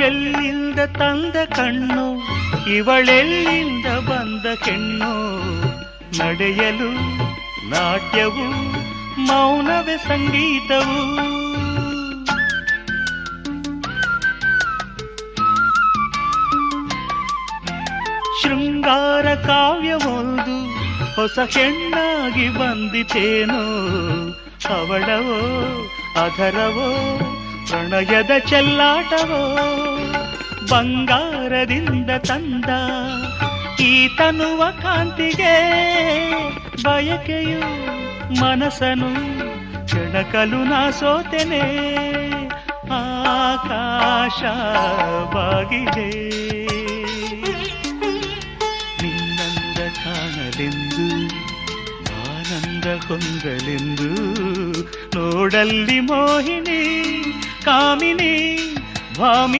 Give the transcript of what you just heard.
ಎಲ್ಲಿಂದ ತಂದ ಕಣ್ಣು ಇವಳೆಲ್ಲಿಂದ ಬಂದ ಕೆಣ್ಣು ನಡೆಯಲು ನಾಟ್ಯವು ಮೌನವೇ ಸಂಗೀತವು ಶೃಂಗಾರ ಕಾವ್ಯವೊಂದು ಹೊಸ ಹೆಣ್ಣಾಗಿ ಬಂದಿತೇನೋ ಅವಳವೋ ಅಧರವೋ ಪ್ರಣಯದ ಚೆಲ್ಲಾಟವೋ ಬಂಗಾರದಿಂದ ತಂದ ಈ ತನುವ ಕಾಂತಿಗೆ ಬಯಕೆಯು ಮನಸ್ಸನು ಕೆಣಕಲು ನಾ ಸೋತೆನೆ ಆಕಾಶ ಬಾಗಿದೆ ನಿನ್ನಂದ ಕಾಣಲೆಂದು ಆನಂದ ಹೊಂದಲೆಂದು ನೋಡಲ್ಲಿ ಮೋಹಿನಿ ಕಾಮಿನಿ ಭಾಮಿ